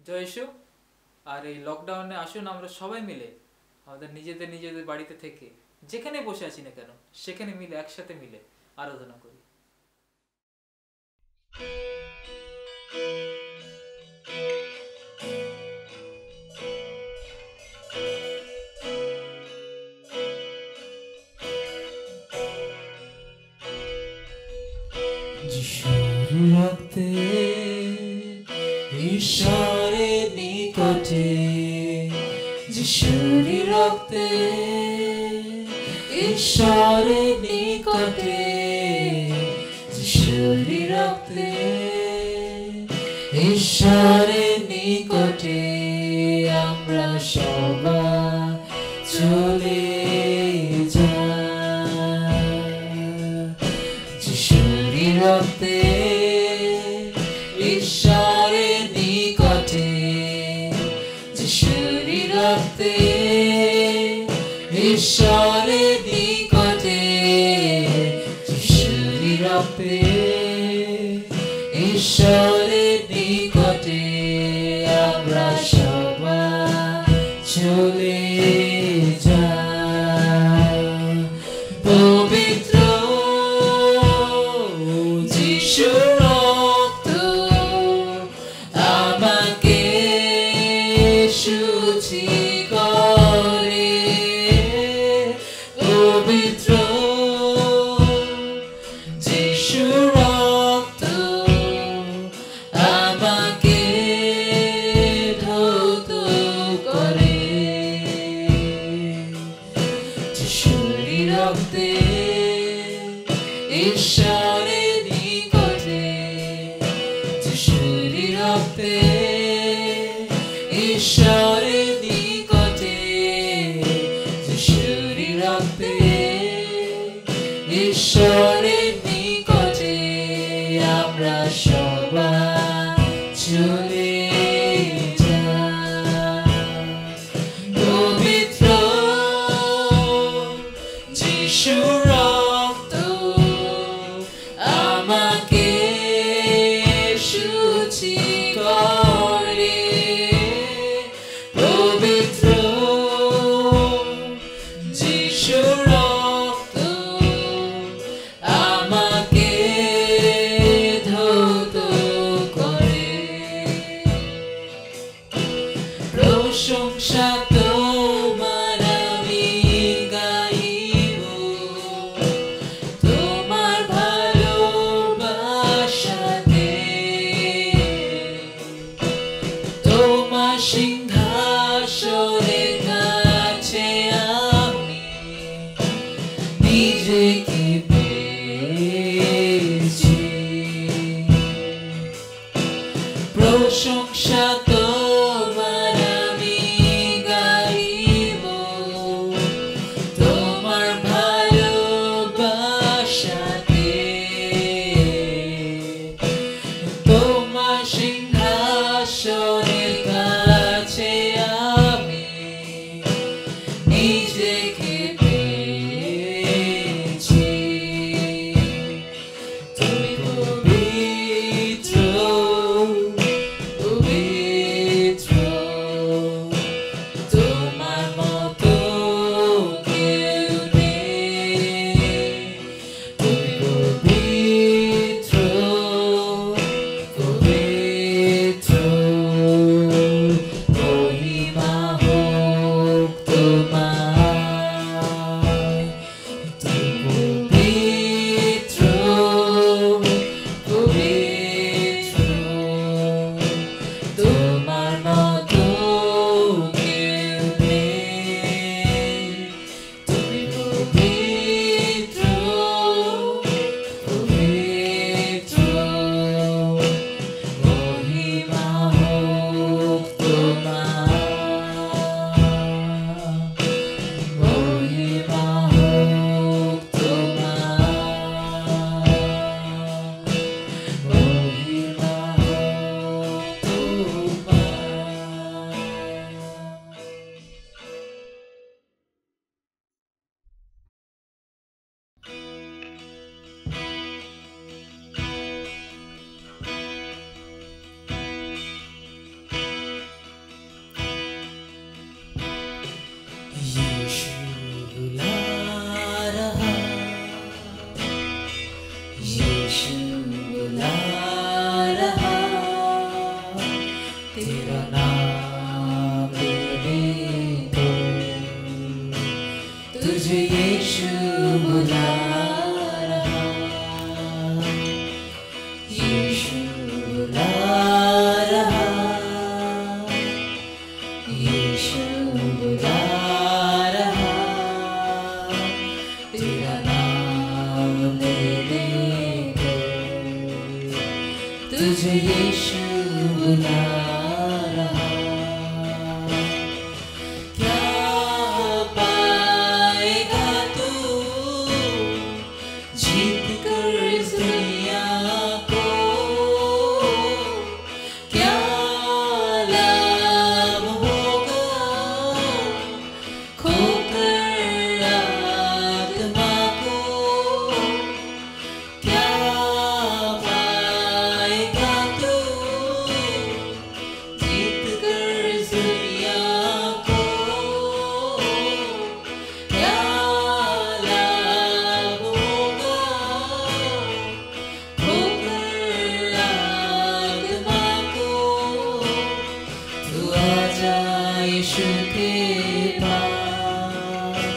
জয় issue. আর এই লকডাউনে আসুন আমরা সবাই মিলে আমাদের নিজেদের নিজেদের বাড়িতে থেকে যেখানে বসে আছি না কেন সেখানে মিলে একসাথে মিলে আরাধনা করি। যিশুর রক্তে ঈশ্বরের নিকটে, যিশুর রক্তে ঈশ্বরের নিকটে, যিশুর রক্তে ঈশ্বরের নিকটে আমরা সবাই চলে যাই। যিশুর রক্তে ঈশ্বরের নিকটে, যিশুর রক্তে ঈশ্বরের নিকটে, যিশুর রক্তে ঈশ্বরের নিকটে আমরা সবাই চলে যাই। পবিত্র যিশুর রক্ত আমাকে শুচি করে, পবিত্র যিশুর রক্ত আমাকে ধৌত করে। যিশুর রক্তে ঈশ্বরের নিকটে, যিশুর রক্তে ঈশ্বরের নিকটে, যিশুর রক্তে ঈশ্বরের নিকটে আমরা সবাই চলে যাই। পবিত্র যিশুর রক্ত আমাকে শুচি করে, পবিত্র যিশুর রক্ত আমাকে ধৌত করে। প্রশংসা তোমার আমি গাইব, তোমার ভালোবাসাতে, তোমার সিংহাসনের কাছে আমি নিজেকে পেয়েছি। প্রশংসা তোমার আমি গাইব, তোমার ভালোবাসাতে, তোমার সিংহাসনের কাছে আমি নিজেকে পেয়েছি। তুমি পবিত্র, পবিত্র, তোমার মতো কেউ নেই। তুমি পবিত্র, পবিত্র, तेरा नाम लेने को तुझे यीशु बुला रहा, यीशु बुला रहा, यीशु बुला रहा, तेरा नाम लेने को तुझे यीशु बुला रहा। क्या पाएगा तू जीत कर इस दुनिया को, क्या लाभ होगा खोकर आत्मा को, क्या पाएगा तू जीत कर इस दुनिया को, क्या लाभ होगा खोकर आत्मा को। तू आजा यीशु के पास,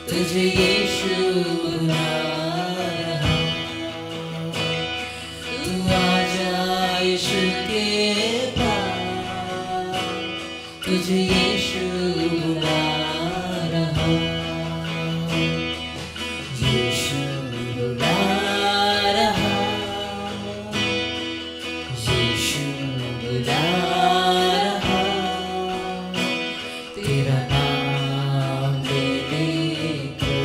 तुझे यीशु बुला रहा, तू आजा यीशु के पास, तुझे यीशु बुला रहा, यीशु बुला रहा, यीशु बुला रहा, तेरा नाम लेने को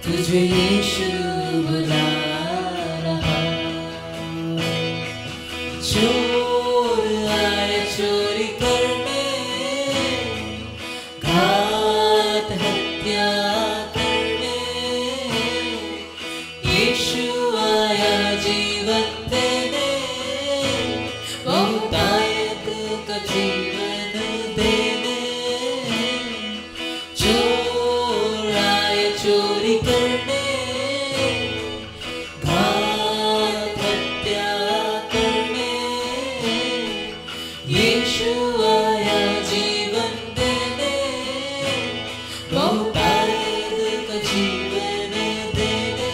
तुझे यीशु बुला रहा। चोर आए चोरी करने, घात हत्या करने, यीशु आया जीवन देने, बहुतायत का जीवन देने। चोर आए चोरी करने, घात हत्या करने, यीशु आया जीवन देने, बहुतायत का जीवन देने।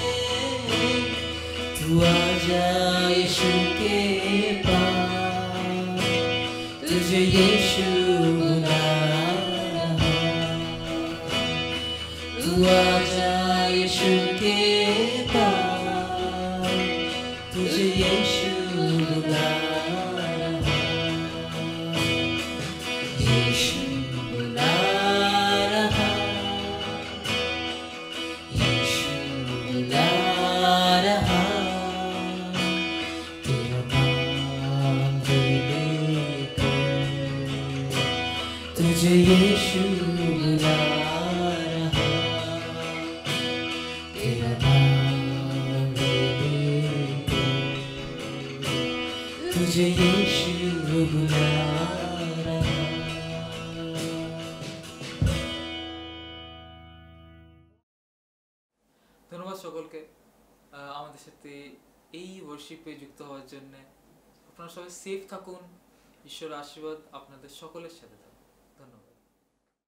तू आजा यीशु के पास, तुझे यीशु बुला रहा, तू आजा यीशु के पास, तुझे यीशु बुला रहा, यीशु बुला रहा, यीशु बुला रहा, तेरा नाम लेने को तुझे यीशु बुला रहा, तेरा नाम लेने को तुझे यीशु बुला रहा। ধন্যবাদ সকলকে আমাদের সাথে এই ওয়ার্শিপে যুক্ত হওয়ার জন্য। আপনারা সবাই সেফ থাকুন, ঈশ্বরের আশীর্বাদ আপনাদের সকলের সাথে থাকুন।